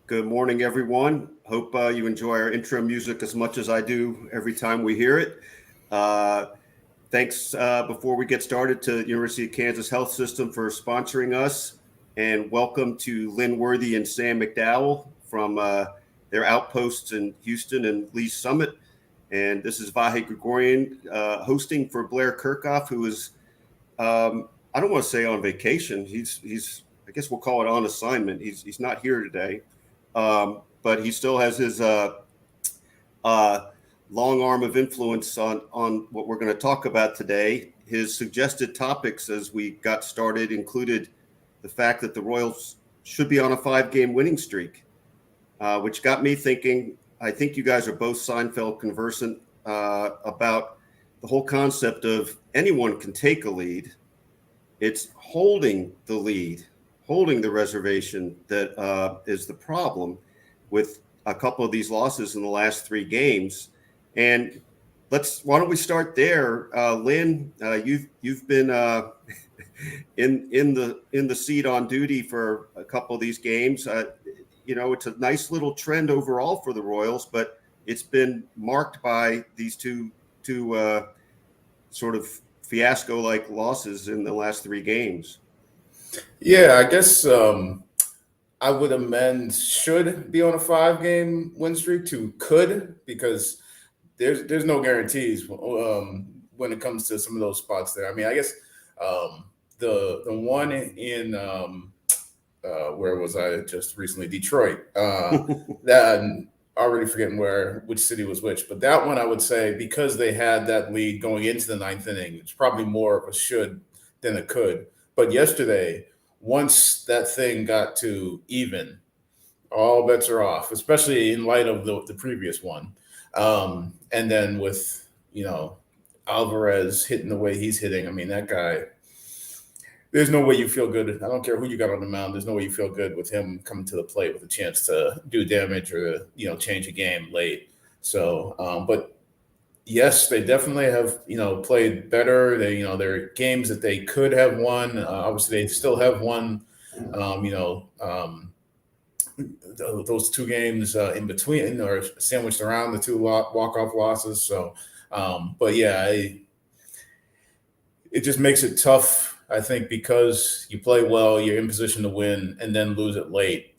Good morning, everyone. Hope you enjoy our intro music as much as I do every time we hear it. Uh, Thanks before we get started to University of Kansas Health System for sponsoring us, and welcome to Lynn Worthy and Sam McDowell from their outposts in Houston and Lee Summit. And this is Vahe Gregorian hosting for Blair Kirchhoff, who is I don't want to say on vacation. He's I guess we'll call it on assignment. He's not here today, but he still has his uh, long arm of influence on what we're going to talk about today. His suggested topics as we got started included the fact that the Royals should be on a 5-game winning streak, which got me thinking. I think you guys are both Seinfeld conversant about the whole concept of anyone can take a lead. It's holding the lead, holding the reservation that is the problem with a couple of these losses in the last 3 games. And why don't we start there, Lynn? You've been in the seat on duty for a couple of these games. It's a nice little trend overall for the Royals, but it's been marked by these two sort of fiasco-like losses in the last 3 games. Yeah, I guess I would amend should be on a 5-game win streak to could, because there's no guarantees when it comes to some of those spots there. I mean, I guess the one in where was I just recently? Detroit. That I'm already forgetting which city was which, but that one I would say, because they had that lead going into the 9th inning, it's probably more of a should than a could. But yesterday, once that thing got to even, all bets are off, especially in light of the previous one. And then with, Alvarez hitting the way he's hitting, I mean, that guy, there's no way you feel good. I don't care who you got on the mound. There's no way you feel good with him coming to the plate with a chance to do damage or, change a game late. So, but yes, they definitely have, played better. They, there are games that they could have won. Obviously, they still have won, those 2 games in between, or sandwiched around the 2 walk-off losses. So, but yeah, it just makes it tough, I think, because you play well, you're in position to win, and then lose it late.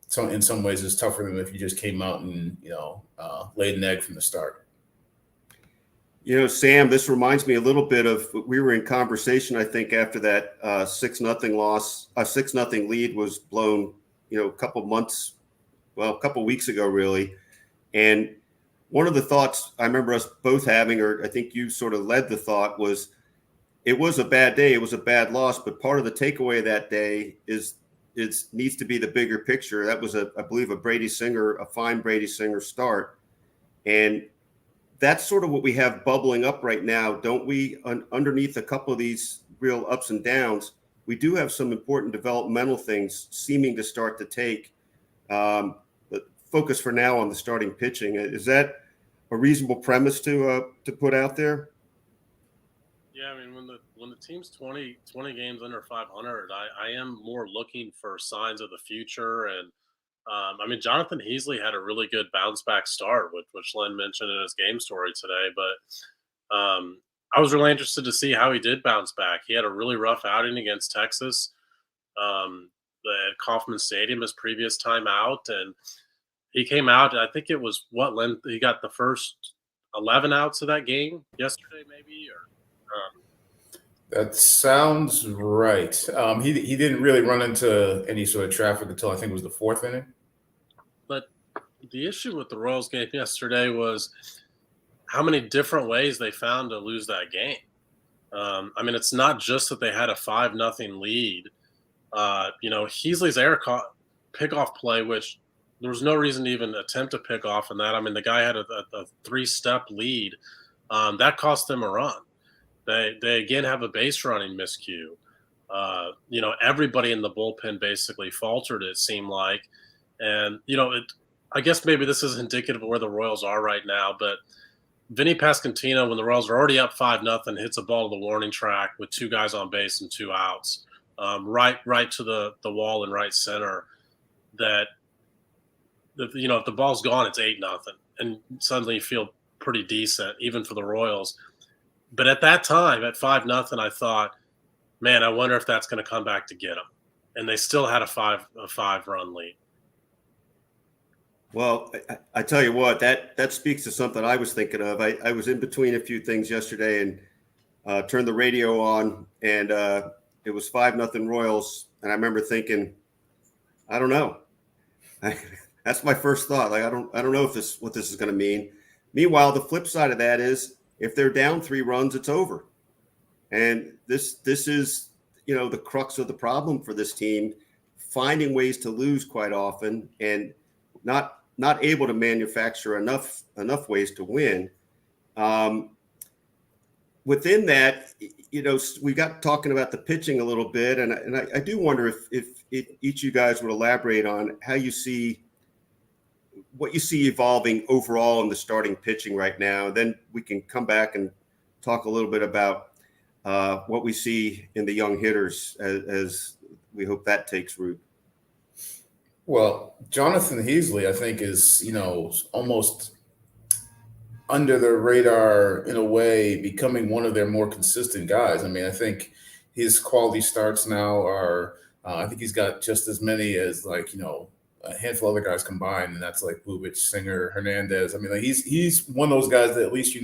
So in some ways, it's tougher than if you just came out and, laid an egg from the start. Sam, this reminds me a little bit of, we were in conversation, I think, after that 6-0 loss, 6-0 lead was blown, a couple weeks ago, really. And one of the thoughts I remember us both having, or I think you sort of led the thought, was it was a bad day. It was a bad loss. But part of the takeaway of that day is it needs to be the bigger picture. That was, I believe, a fine Brady Singer start. And that's sort of what we have bubbling up right now, don't we? Underneath a couple of these real ups and downs, we do have some important developmental things seeming to start to take. But focus for now on the starting pitching. Is that a reasonable premise to put out there? Yeah, I mean, when the team's 20 games under 500, I am more looking for signs of the future. And I mean, Jonathan Heasley had a really good bounce back start, which Lynn mentioned in his game story today. But I was really interested to see how he did bounce back. He had a really rough outing against Texas at Kauffman Stadium his previous time out, and he came out. I think it was Lynn. He got the first 11 outs of that game yesterday, maybe, or. That sounds right. He didn't really run into any sort of traffic until I think it was the 4th inning. But the issue with the Royals game yesterday was how many different ways they found to lose that game. I mean, it's not just that they had a 5-0 lead. Heasley's pickoff play, which there was no reason to even attempt to pick off in that. I mean, the guy had a 3-step lead. That cost them a run. They again have a base running miscue. Everybody in the bullpen basically faltered, it seemed like. And, I guess maybe this is indicative of where the Royals are right now, but Vinny Pasquantino, when the Royals are already up 5-0, hits a ball to the warning track with 2 guys on base and 2 outs, right to the wall in right center. That if the ball's gone, it's 8-0, and suddenly you feel pretty decent, even for the Royals. But at that time, at 5-0, I thought, man, I wonder if that's going to come back to get them. And they still had a 5-run lead. Well, I tell you what, that speaks to something I was thinking of. I was in between a few things yesterday and turned the radio on, and it was 5-0 Royals, and I remember thinking, I don't know. That's my first thought. Like I don't know what this is going to mean. Meanwhile, the flip side of that is if they're down 3 runs, it's over. And this is, the crux of the problem for this team, finding ways to lose quite often and not able to manufacture enough ways to win. Within that, we got talking about the pitching a little bit, and I do wonder if each of you guys would elaborate on how you see what you see evolving overall in the starting pitching right now. Then we can come back and talk a little bit about what we see in the young hitters as we hope that takes root. Well, Jonathan Heasley, I think, is, almost under the radar in a way, becoming one of their more consistent guys. I mean, I think his quality starts now are, I think he's got just as many as a handful of other guys combined, and that's like Bubic, Singer, Hernandez. I mean, he's one of those guys that at least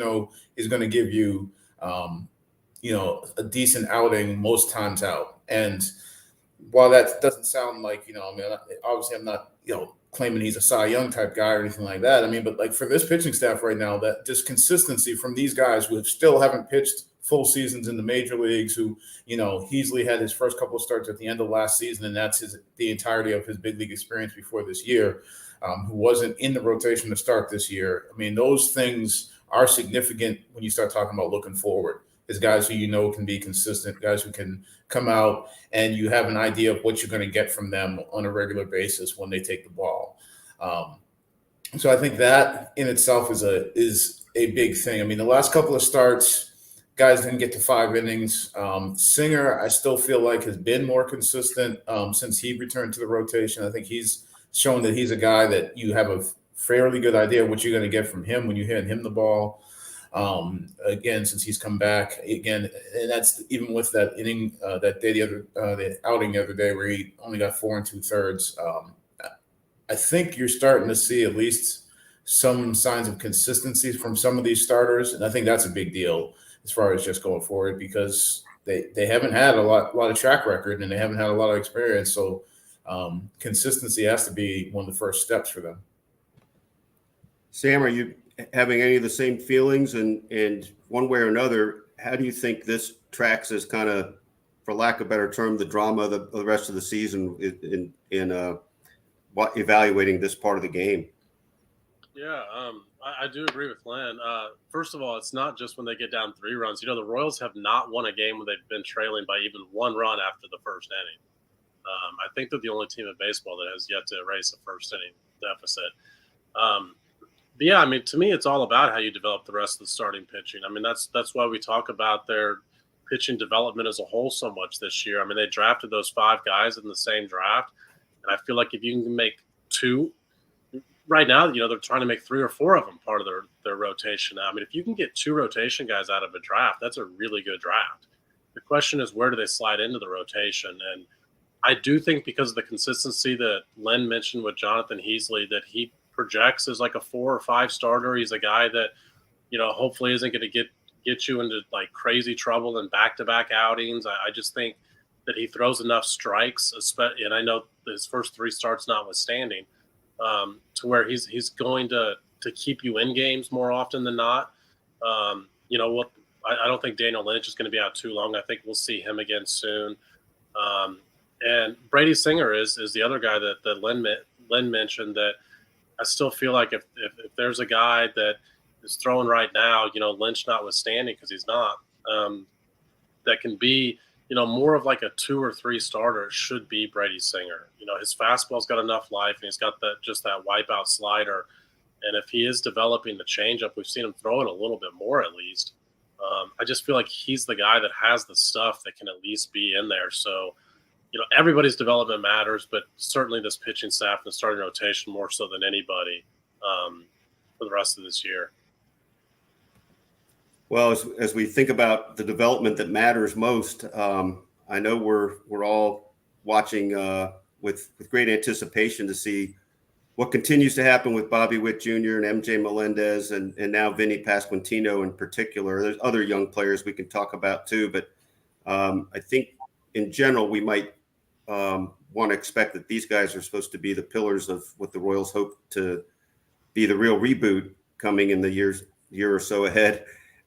is going to give you, a decent outing most times out. And while that doesn't sound like, obviously I'm not, claiming he's a Cy Young type guy or anything like that. I mean, but like for this pitching staff right now, that just consistency from these guys who still haven't pitched full seasons in the major leagues, who, Heasley had his first couple of starts at the end of last season, and that's the entirety of his big league experience before this year, who wasn't in the rotation to start this year. I mean, those things are significant when you start talking about looking forward. Is guys who can be consistent, guys who can come out and you have an idea of what you're going to get from them on a regular basis when they take the ball. So I think that in itself is a big thing. I mean, the last couple of starts, guys didn't get to 5 innings. Singer, I still feel like has been more consistent since he returned to the rotation. I think he's shown that he's a guy that you have a fairly good idea of what you're going to get from him when you hand him the ball. Again, since he's come back again, and that's even with that inning that day, the outing the other day where he only got 4 2/3. I think you're starting to see at least some signs of consistency from some of these starters, and I think that's a big deal as far as just going forward, because they haven't had a lot of track record and they haven't had a lot of experience. So consistency has to be one of the first steps for them. Sam, are you having any of the same feelings? And one way or another, how do you think this tracks as kind of, for lack of a better term, the drama of the rest of the season in evaluating this part of the game? Yeah, I do agree with Lynn. First of all, it's not just when they get down 3 runs. The Royals have not won a game when they've been trailing by even 1 run after the first inning. I think they're the only team in baseball that has yet to erase a first inning deficit. But yeah, I mean, to me, it's all about how you develop the rest of the starting pitching. I mean, that's why we talk about their pitching development as a whole so much this year. I mean, they drafted those 5 guys in the same draft, and I feel like if you can make 2 right now, they're trying to make 3 or 4 of them part of their rotation now. I mean, if you can get 2 rotation guys out of a draft, that's a really good draft. The question is, where do they slide into the rotation? And I do think because of the consistency that Lynn mentioned with Jonathan Heasley, that he projects as like a 4 or 5 starter. He's a guy that, hopefully isn't going to get you into like crazy trouble in back-to-back outings. I just think that he throws enough strikes, and I know his first 3 starts notwithstanding, to where he's going to keep you in games more often than not. I don't think Daniel Lynch is going to be out too long. I think we'll see him again soon. And Brady Singer is the other guy that Lynn mentioned, that I still feel like if there's a guy that is throwing right now, Lynch notwithstanding, because he's not, that can be, more of like a 2 or 3 starter, it should be Brady Singer. His fastball's got enough life, and he's got that wipeout slider. And if he is developing the changeup, we've seen him throw it a little bit more at least. I just feel like he's the guy that has the stuff that can at least be in there. So everybody's development matters, but certainly this pitching staff and the starting rotation more so than anybody for the rest of this year. Well, as we think about the development that matters most, I know we're all watching with great anticipation to see what continues to happen with Bobby Witt Jr. and MJ Melendez and now Vinny Pasquantino in particular. There's other young players we can talk about too, but I think in general we might want to expect that these guys are supposed to be the pillars of what the Royals hope to be the real reboot coming in the year or so ahead.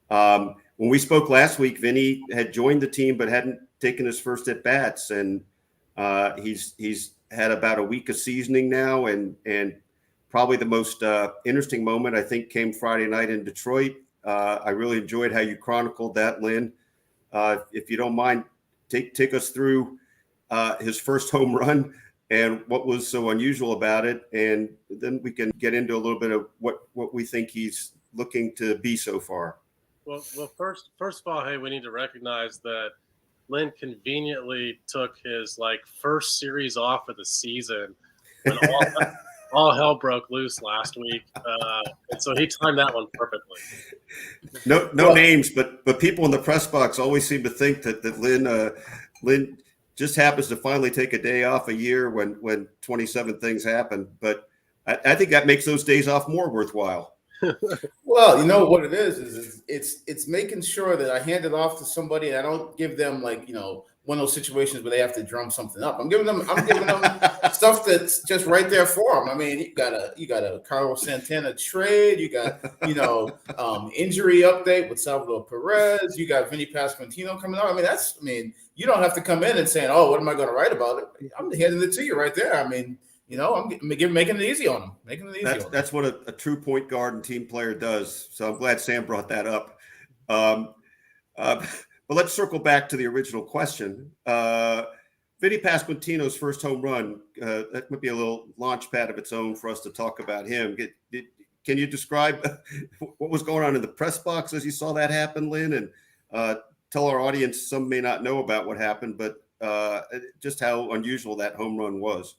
When we spoke last week, Vinny had joined the team but hadn't taken his first at bats, and he's had about a week of seasoning now, and probably the most interesting moment I think came Friday night in Detroit. I really enjoyed how you chronicled that, Lynn. If you don't mind, take us through his first home run and what was so unusual about it, and then we can get into a little bit of what we think he's looking to be so far. Well, first of all, hey, we need to recognize that Lynn conveniently took his first series off of the season when all hell broke loose last week, and so he timed that one perfectly. No names, but people in the press box always seem to think that Lynn just happens to finally take a day off a year when 27 things happen. But I think that makes those days off more worthwhile. Well, you know what it is it's making sure that I hand it off to somebody and I don't give them one of those situations where they have to drum something up. I'm giving them stuff that's just right there for them. I mean, you got a Carlos Santana trade, you got injury update with Salvador Perez, you got Vinny Pasquantino coming out. I mean, you don't have to come in and saying, "Oh, what am I going to write about it?" I'm handing it to you right there. I mean, I'm making it easy on them. That's what a true point guard and team player does. So I'm glad Sam brought that up. But let's circle back to the original question. Vinny Pasquantino's first home run, that might be a little launch pad of its own for us to talk about him. Can you describe what was going on in the press box as you saw that happen, Lynn? And tell our audience, some may not know about what happened, but just how unusual that home run was.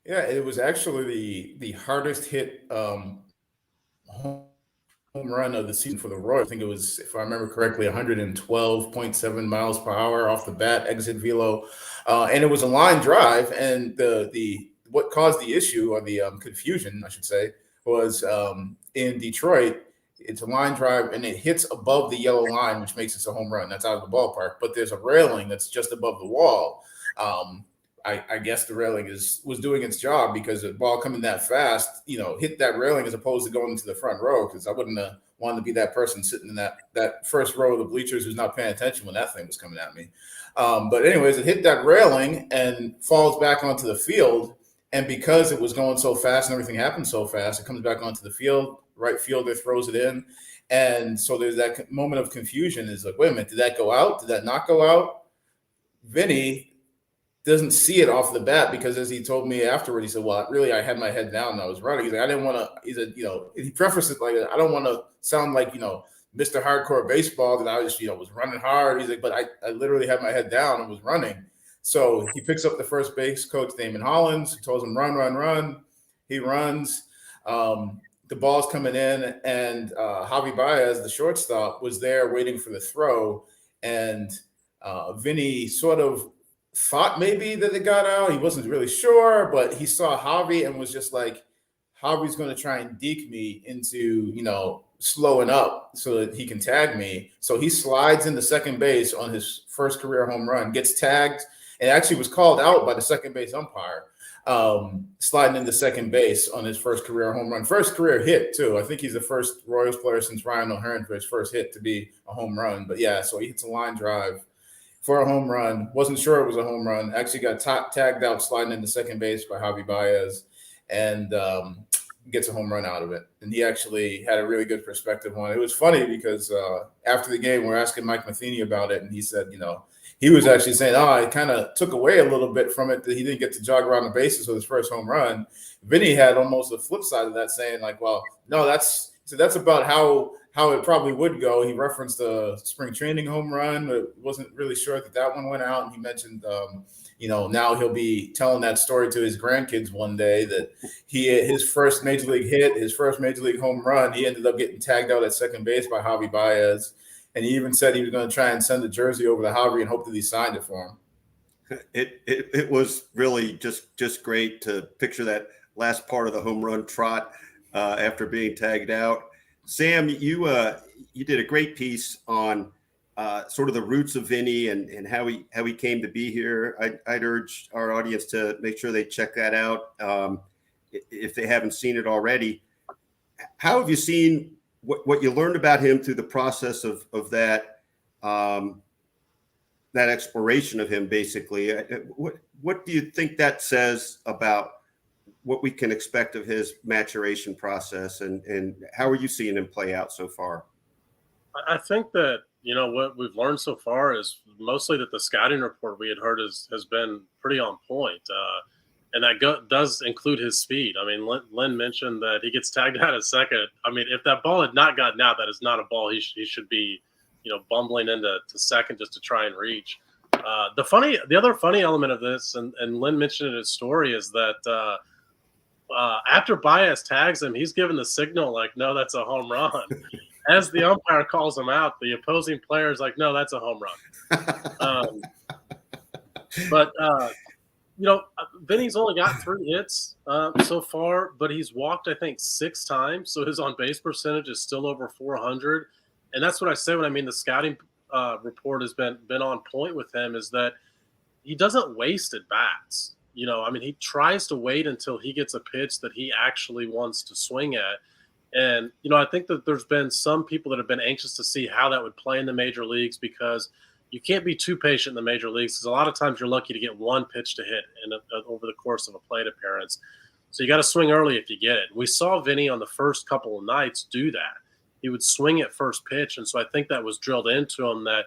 Yeah, it was actually the hardest hit home run of the season for the Royals. I think it was, if I remember correctly, 112.7 miles per hour off the bat, exit velo, and it was a line drive. And the what caused the issue, or the confusion, I should say, was in Detroit. It's a line drive and it hits above the yellow line, which makes it a home run. That's out of the ballpark. But there's a railing that's just above the wall. I guess the railing was doing its job, because the ball coming that fast, hit that railing as opposed to going into the front row, because I wouldn't have wanted to be that person sitting in that first row of the bleachers who's not paying attention when that thing was coming at me. But anyways, it hit that railing and falls back onto the field. And because it was going so fast and everything happened so fast, it comes back onto the field. Right fielder throws it in. And so there's that moment of confusion. Is like, wait a minute, did that go out? Did that not go out? Vinny doesn't see it off the bat, because as he told me afterward, he said, well, really, I had my head down and I was running. He's like, I didn't want to, he said, he prefaced it like, I don't want to sound like, Mr. Hardcore Baseball, that I was, was running hard. He's like, but I literally had my head down and was running. So he picks up the first base coach, Damon Hollins, who tells him, run. He runs. The ball's coming in, and Javi Baez, the shortstop, was there waiting for the throw. And Vinny sort of thought maybe that it got out. He wasn't really sure, but he saw Javi and was just like, Javi's going to try and deke me into, slowing up so that he can tag me. So he slides into second base on his first career home run, gets tagged, and actually was called out by the second base umpire, sliding into second base on his first career home run. First career hit, too. I think he's the first Royals player since Ryan O'Hearn for his first hit to be a home run. But yeah, so he hits a line drive for a home run. Wasn't sure it was a home run. Actually got tagged out sliding into second base by Javi Baez, and gets a home run out of it. And he actually had a really good perspective on it. It was funny because after the game, we're asking Mike Matheny about it, and he said, he was actually saying, it kind of took away a little bit from it that he didn't get to jog around the bases with his first home run. Vinny had almost the flip side of that, saying like, well, no, that's about how it probably would go. He referenced the spring training home run, but wasn't really sure that one went out. And he mentioned now he'll be telling that story to his grandkids one day that his first major league hit, his first major league home run, he ended up getting tagged out at second base by Javi Baez. And he even said he was going to try and send the jersey over to Javi and hope that he signed it for him. It was really just great to picture that last part of the home run trot after being tagged out. Sam, you did a great piece on sort of the roots of Vinny and how he came to be here. I'd urge our audience to make sure they check that out if they haven't seen it already. How have you seen what you learned about him through the process of that that exploration of him, basically? What do you think that says about what we can expect of his maturation process, and how are you seeing him play out so far? I think that, what we've learned so far is mostly that the scouting report we had heard has been pretty on point. And that does include his speed. I mean, Lynn mentioned that he gets tagged out at second. I mean, if that ball had not gotten out, that is not a ball he should be, bumbling into second just to try and reach. The other funny element of this, and Lynn mentioned in his story, is that after Baez tags him, he's given the signal like, no, that's a home run. As the umpire calls him out, the opposing player is like, no, that's a home run. But Vinny's only got 3 hits so far, but he's walked, I think, 6 times. So his on-base percentage is still over 400. And that's what I say when I mean the scouting report has been on point with him, is that he doesn't waste at bats. He tries to wait until he gets a pitch that he actually wants to swing at. And, I think that there's been some people that have been anxious to see how that would play in the major leagues, because you can't be too patient in the major leagues, because a lot of times you're lucky to get one pitch to hit over the course of a plate appearance. So you got to swing early if you get it. We saw Vinny on the first couple of nights do that. He would swing at first pitch. And so I think that was drilled into him that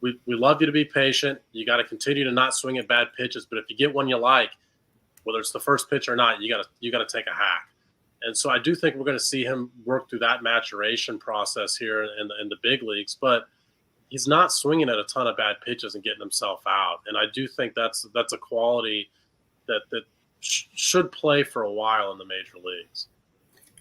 we love you to be patient. You got to continue to not swing at bad pitches. But if you get one you like, whether it's the first pitch or not, you got to take a hack. And so I do think we're going to see him work through that maturation process here in the big leagues. But he's not swinging at a ton of bad pitches and getting himself out. And I do think that's a quality that should play for a while in the major leagues.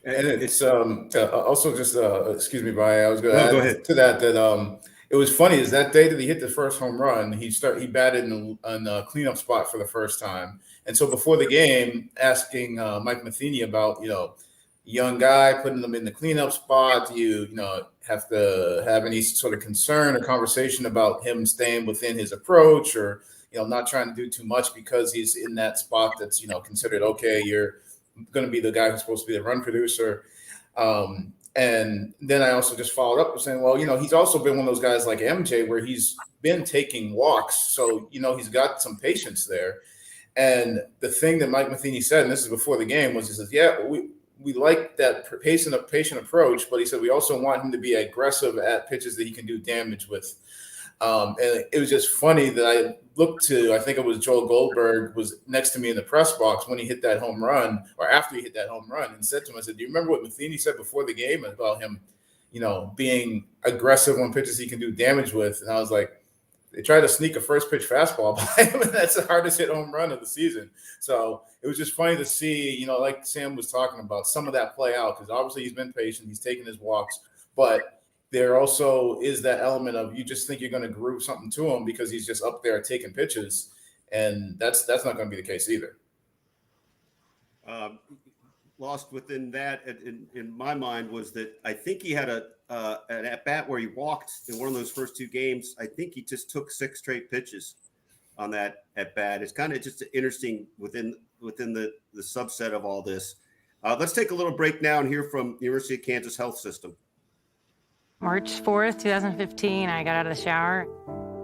And it's also just excuse me, Brian. I was going to add go ahead to that it was funny is that day that he hit the first home run, he batted in a cleanup spot for the first time. And so before the game, asking Mike Matheny about, young guy, putting them in the cleanup spot, do you have to have any sort of concern or conversation about him staying within his approach, or, not trying to do too much because he's in that spot that's, considered, okay, you're going to be the guy who's supposed to be the run producer. And then I also just followed up with saying, well, he's also been one of those guys like MJ where he's been taking walks. So, he's got some patience there. And the thing that Mike Matheny said, and this is before the game, was he says, yeah, we like that patient approach, but he said we also want him to be aggressive at pitches that he can do damage with. And it was just funny that I looked to, I think it was Joel Goldberg was next to me in the press box when he hit that home run, or after he hit that home run, and said to him, I said, do you remember what Matheny said before the game about him, being aggressive on pitches he can do damage with? And I was like, they tried to sneak a first pitch fastball by him, and that's the hardest hit home run of the season. So it was just funny to see, like Sam was talking about, some of that play out, because obviously he's been patient, he's taken his walks, but there also is that element of you just think you're going to groove something to him because he's just up there taking pitches, and that's not going to be the case either. Lost within that, in my mind, was that I think he had an at bat where he walked in one of those first 2 games. I think he just took 6 straight pitches on that at bat. It's kind of just interesting within the subset of all this. Let's take a little break now and hear from the University of Kansas Health System. March 4th, 2015, I got out of the shower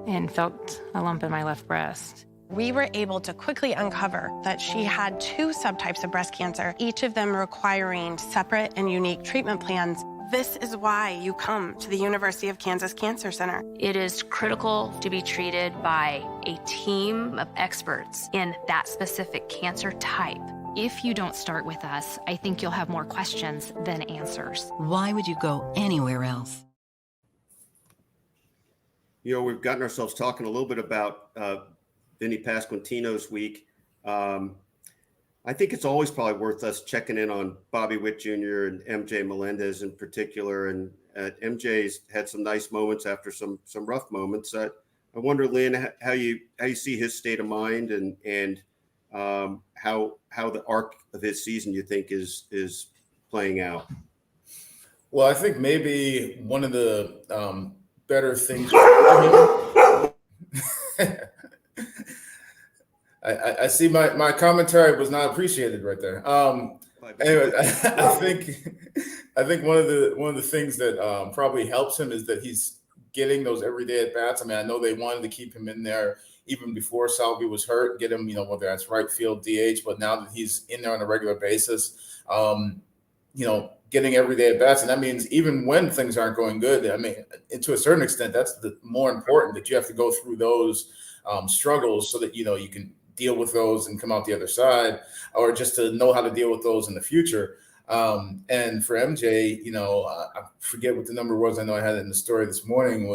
and felt a lump in my left breast. We were able to quickly uncover that she had 2 subtypes of breast cancer, each of them requiring separate and unique treatment plans. This is why you come to the University of Kansas Cancer Center. It is critical to be treated by a team of experts in that specific cancer type. If you don't start with us, I think you'll have more questions than answers. Why would you go anywhere else? We've gotten ourselves talking a little bit about Vinny Pasquantino's week. I think it's always probably worth us checking in on Bobby Witt Jr. and MJ Melendez in particular. And MJ's had some nice moments after some rough moments. I wonder, Lynn, how you see his state of mind and how the arc of his season you think is playing out. Well, I think maybe one of the better things for him. I see my commentary was not appreciated right there. Anyway, I think one of the things that probably helps him is that he's getting those everyday at bats. I mean, I know they wanted to keep him in there even before Salvi was hurt, get him, whether that's right field, DH, but now that he's in there on a regular basis, getting everyday at bats, and that means even when things aren't going good. I mean, to a certain extent, that's the more important, that you have to go through those struggles so that you can deal with those and come out the other side, or just to know how to deal with those in the future. And for MJ, I forget what the number was. I know I had it in the story this morning. It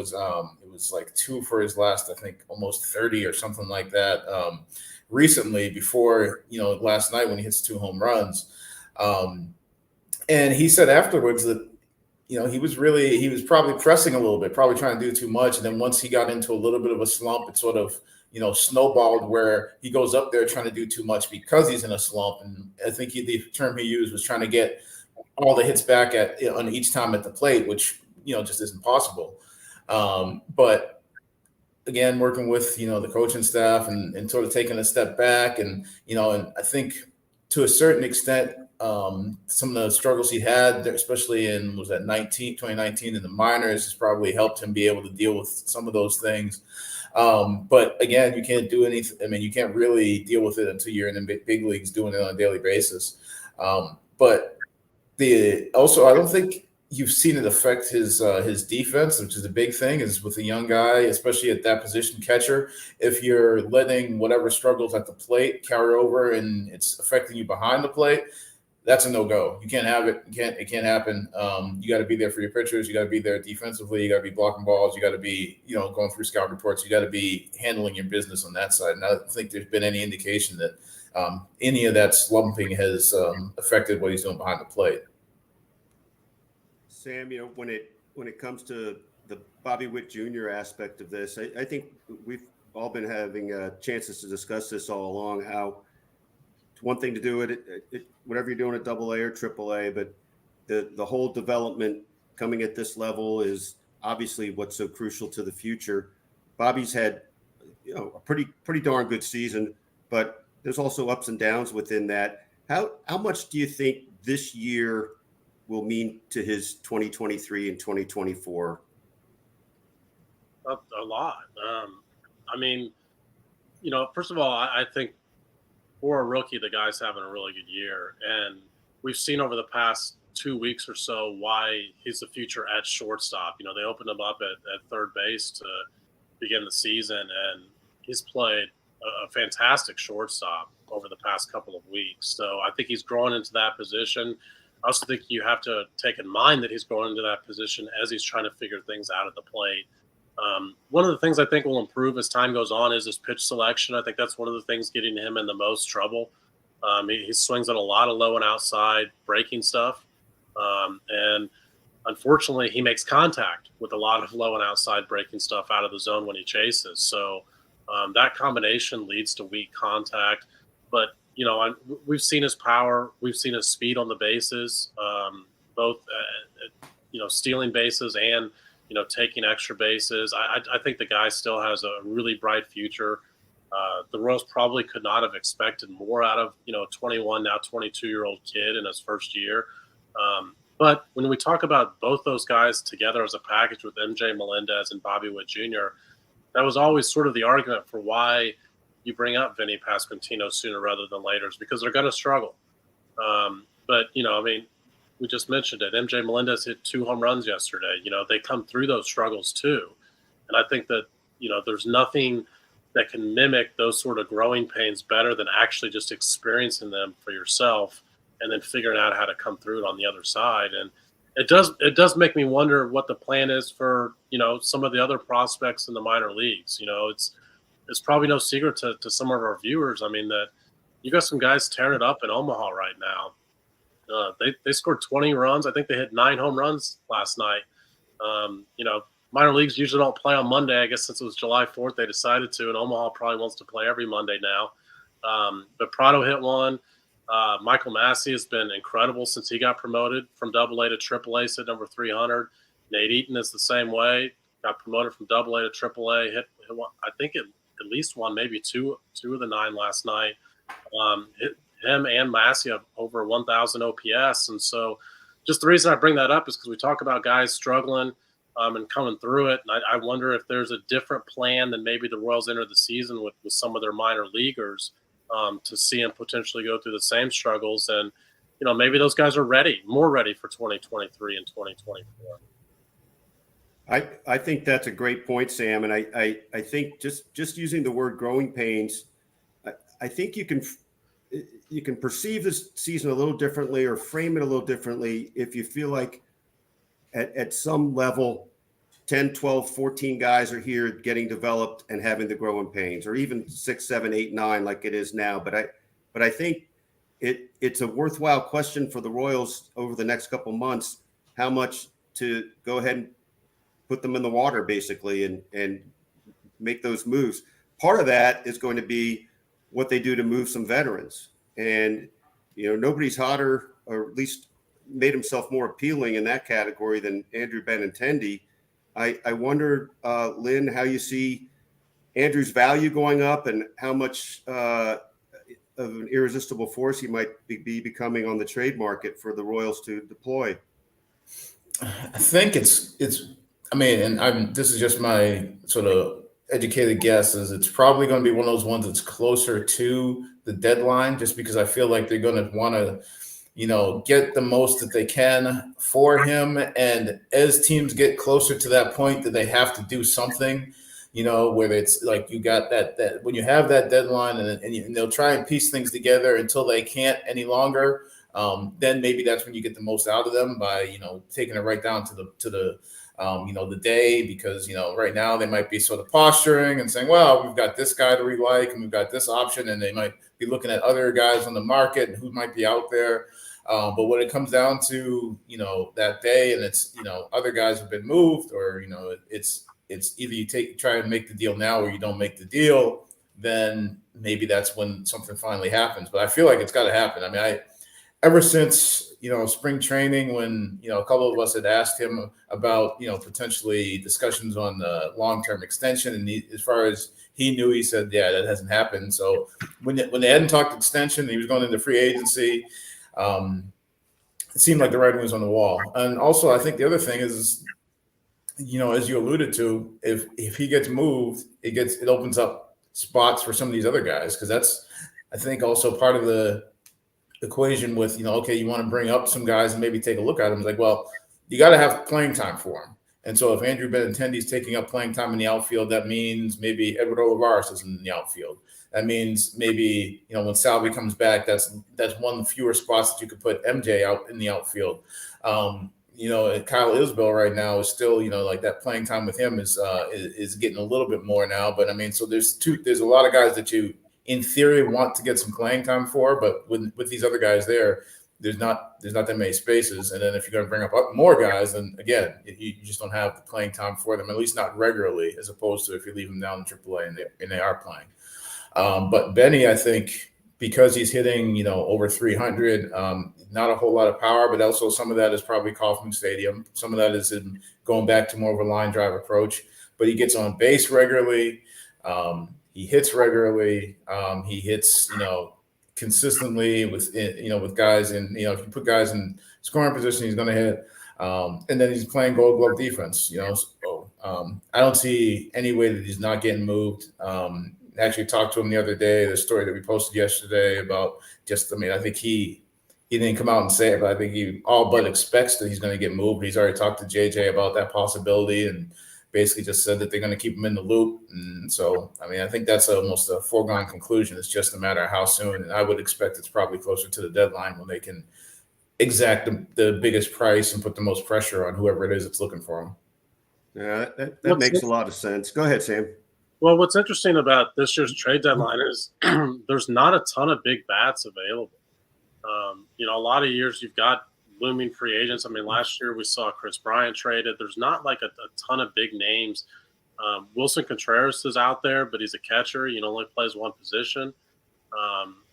was like 2 for his last, I think, almost 30 or something like that. Recently, before last night when he hits 2 home runs, and he said afterwards that he was probably pressing a little bit, probably trying to do too much. And then once he got into a little bit of a slump, it sort of snowballed where he goes up there trying to do too much because he's in a slump. And I think the term he used was trying to get all the hits back on each time at the plate, which, just isn't possible. But again, working with, the coaching staff and sort of taking a step back and I think to a certain extent, some of the struggles he had, especially in 2019 in the minors, has probably helped him be able to deal with some of those things. But again, you can't do anything. I mean, you can't really deal with it until you're in the big leagues doing it on a daily basis. But also, I don't think you've seen it affect his defense, which is a big thing, is with a young guy, especially at that position, catcher. If you're letting whatever struggles at the plate carry over and it's affecting you behind the plate, that's a no-go. You can't have it. It can't happen. You got to be there for your pitchers. You got to be there defensively. You got to be blocking balls. You got to be, going through scout reports. You got to be handling your business on that side. And I don't think there's been any indication that any of that slumping has affected what he's doing behind the plate. Sam, when it comes to the Bobby Witt Jr. aspect of this, I think we've all been having chances to discuss this all along, how it's one thing to do it whatever you're doing at AA or AAA, but the whole development coming at this level is obviously what's so crucial to the future. Bobby's had a pretty darn good season, but there's also ups and downs within that. How much do you think this year will mean to his 2023 and 2024? A lot. I mean, first of all, I think for a rookie, the guy's having a really good year. And we've seen over the past 2 weeks or so why he's the future at shortstop. They opened him up at third base to begin the season, and he's played a fantastic shortstop over the past couple of weeks. So I think he's growing into that position. I also think you have to take in mind that he's growing into that position as he's trying to figure things out at the plate. One of the things I think will improve as time goes on is his pitch selection. I think that's one of the things getting him in the most trouble. He swings at a lot of low and outside breaking stuff. And unfortunately, he makes contact with a lot of low and outside breaking stuff out of the zone when he chases. So that combination leads to weak contact. But, we've seen his power. We've seen his speed on the bases, both, stealing bases and, taking extra bases. I think the guy still has a really bright future. The Royals probably could not have expected more out of, 21, now 22-year-old kid in his first year. But when we talk about both those guys together as a package with MJ Melendez and Bobby Witt Jr., that was always sort of the argument for why you bring up Vinny Pasquantino sooner rather than later, is because they're going to struggle. But, we just mentioned it. MJ Melendez hit 2 home runs yesterday. They come through those struggles too. And I think that, there's nothing that can mimic those sort of growing pains better than actually just experiencing them for yourself and then figuring out how to come through it on the other side. And it does make me wonder what the plan is for, some of the other prospects in the minor leagues. it's probably no secret to some of our viewers. I mean, that you got some guys tearing it up in Omaha right now. They scored 20 runs. I think they hit 9 home runs last night. Minor leagues usually don't play on Monday. I guess since it was July 4th, they decided to, and Omaha probably wants to play every Monday now. But Prado hit one. Michael Massey has been incredible since he got promoted from AA to AAA, sitting over 300. Nate Eaton is the same way. Got promoted from AA to AAA. Hit one, I think it at least won maybe two of the 9 last night. Him and Massey have over 1,000 OPS. And so just the reason I bring that up is because we talk about guys struggling and coming through it. And I wonder if there's a different plan than maybe the Royals entered the season with some of their minor leaguers to see them potentially go through the same struggles. And, maybe those guys are more ready for 2023 and 2024. I think that's a great point, Sam. And I think just using the word growing pains, I think you can perceive this season a little differently or frame it a little differently if you feel like at some level 10, 12, 14 guys are here getting developed and having the growing pains, or even 6, 7, 8, 9 like it is now. But I think it's a worthwhile question for the Royals over the next couple months, how much to go ahead and put them in the water basically and make those moves. Part of that is going to be what they do to move some veterans. And, nobody's hotter, or at least made himself more appealing in that category than Andrew Benintendi. I wonder, Lynn, how you see Andrew's value going up and how much of an irresistible force he might be becoming on the trade market for the Royals to deploy. I think this is just my sort of educated guess, is it's probably going to be one of those ones that's closer to the deadline, just because I feel like they're going to want to, get the most that they can for him. And as teams get closer to that point that they have to do something, where it's like you got that when you have that deadline and they'll try and piece things together until they can't any longer. Then maybe that's when you get the most out of them by, taking it right down to the day, because, right now they might be sort of posturing and saying, well, we've got this guy that we like and we've got this option, and they might be looking at other guys on the market and who might be out there. But when it comes down to, that day and it's, other guys have been moved, or, it's either you try and make the deal now or you don't make the deal, then maybe that's when something finally happens. But I feel like it's got to happen. I mean, ever since, spring training, when, a couple of us had asked him about, potentially discussions on the long-term extension. And as far as he knew, he said, yeah, that hasn't happened. So when they hadn't talked extension, he was going into free agency. It seemed like the writing was on the wall. And also, I think the other thing is, as you alluded to, if he gets moved, it opens up spots for some of these other guys. Cause that's, I think, also part of the equation with, okay, you want to bring up some guys and maybe take a look at them. It's like, well, you got to have playing time for them. And so if Andrew Benintendi is taking up playing time in the outfield, that means maybe Edward Olivares is in the outfield. That means maybe, when Salvi comes back, that's one fewer spots that you could put MJ out in the outfield. Kyle Isbell right now is still, like that playing time with him is getting a little bit more now. But I mean, so there's a lot of guys that you, in theory, want to get some playing time for, but with these other guys there's not that many spaces. And then if you're going to bring up more guys, then again, you just don't have the playing time for them, at least not regularly, as opposed to if you leave them down in AAA and they are playing. But Benny, I think, because he's hitting, over 300, not a whole lot of power, but also some of that is probably Kauffman Stadium. Some of that is in going back to more of a line drive approach, but he gets on base regularly. He hits regularly. He hits, consistently with guys in, if you put guys in scoring position, he's going to hit. And then he's playing Gold Glove defense, So I don't see any way that he's not getting moved. Actually talked to him the other day, the story that we posted yesterday about I think he didn't come out and say it, but I think he all but expects that he's going to get moved. He's already talked to JJ about that possibility and basically just said that they're going to keep him in the loop. And so, I mean, I think that's almost a foregone conclusion. It's just a matter of how soon. And I would expect it's probably closer to the deadline when they can exact the biggest price and put the most pressure on whoever it is that's looking for him. Yeah, that makes a lot of sense. Go ahead, Sam. Well, what's interesting about this year's trade deadline is there's not a ton of big bats available. A lot of years you've got looming free agents. I mean, last year we saw Chris Bryant traded. There's not like a ton of big names. Wilson Contreras is out there, but he's a catcher. Only plays one position.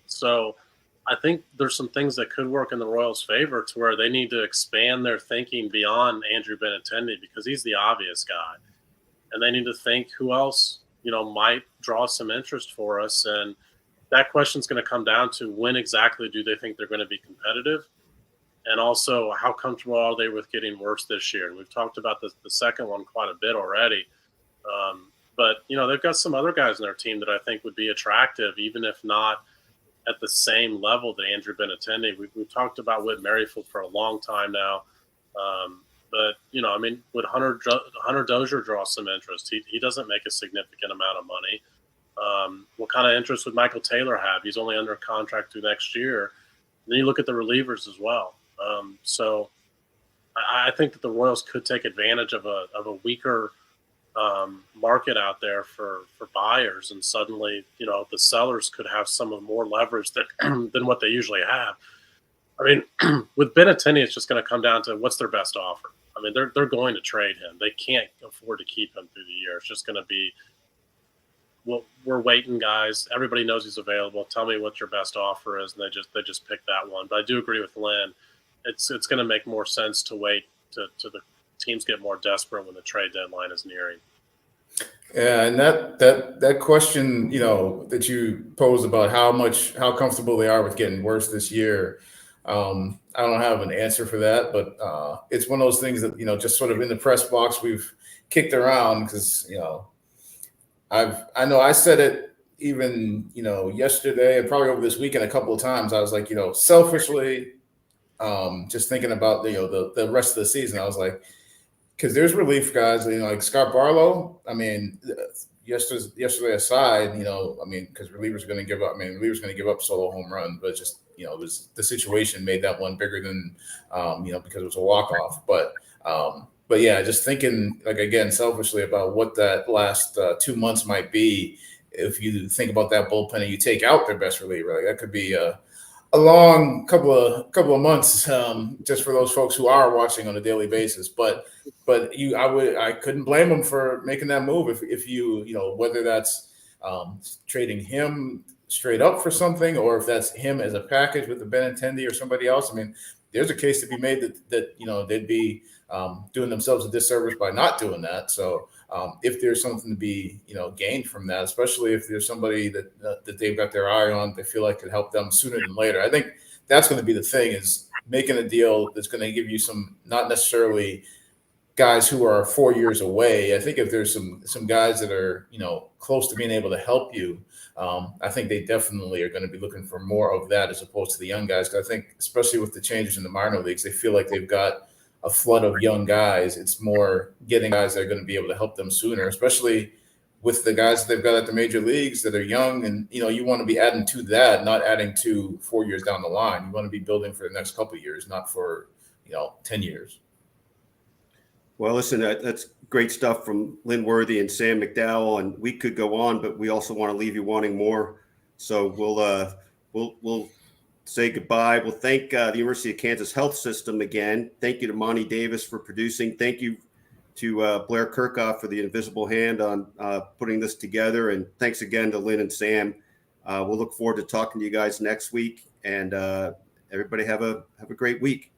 So I think there's some things that could work in the Royals' favor to where they need to expand their thinking beyond Andrew Benintendi because he's the obvious guy. And they need to think who else, might draw some interest for us. And that question's going to come down to when exactly do they think they're going to be competitive? And also, how comfortable are they with getting worse this year? And we've talked about the second one quite a bit already. But they've got some other guys in their team that I think would be attractive, even if not at the same level that Andrew Benintendi. We've talked about Whit Merrifield for a long time now. But would Hunter Dozier draw some interest? He doesn't make a significant amount of money. What kind of interest would Michael Taylor have? He's only under contract through next year. And then you look at the relievers as well. So I think that the Royals could take advantage of a weaker market out there for buyers, and suddenly the sellers could have some of more leverage than what they usually have. I mean, with Benintendi, it's just going to come down to what's their best offer. I mean, they're going to trade him. They can't afford to keep him through the year. It's just going to be, well, we're waiting, guys. Everybody knows he's available. Tell me what your best offer is, and they just pick that one. But I do agree with Lynn. It's going to make more sense to wait to the teams get more desperate when the trade deadline is nearing. Yeah, and that question, that you posed about how comfortable they are with getting worse this year, I don't have an answer for that, but it's one of those things that just sort of in the press box we've kicked around because I know I said it even yesterday and probably over this weekend a couple of times. I was like, selfishly, just thinking about the rest of the season, I was like, because there's relief guys, like Scott Barlow. I mean, yesterday aside, because relievers are going to give up. Relievers going to give up solo home run, but just it was the situation made that one bigger than because it was a walk off. But yeah, just thinking again selfishly about what that last 2 months might be if you think about that bullpen and you take out their best reliever, that could be a long couple of months just for those folks who are watching on a daily basis. But I couldn't blame them for making that move if whether that's trading him straight up for something or if that's him as a package with the Benintendi or somebody else. I mean, there's a case to be made that they'd be doing themselves a disservice by not doing that. So if there's something to be gained from that, especially if there's somebody that they've got their eye on, they feel like could help them sooner than later. I think that's going to be the thing, is making a deal that's going to give you some, not necessarily guys who are 4 years away. I think if there's some guys that are close to being able to help you, I think they definitely are going to be looking for more of that as opposed to the young guys. Because I think especially with the changes in the minor leagues, they feel like they've got a flood of young guys. It's more getting guys that are going to be able to help them sooner, especially with the guys that they've got at the major leagues that are young. And, you want to be adding to that, not adding to 4 years down the line. You want to be building for the next couple of years, not for, 10 years. Well, listen, that's great stuff from Lynn Worthy and Sam McDowell, and we could go on, but we also want to leave you wanting more. So we'll say goodbye. We'll thank the University of Kansas Health System again. Thank you to Monty Davis for producing. Thank you to Blair Kirchhoff for the invisible hand on putting this together. And thanks again to Lynn and Sam. We'll look forward to talking to you guys next week. And everybody have a great week.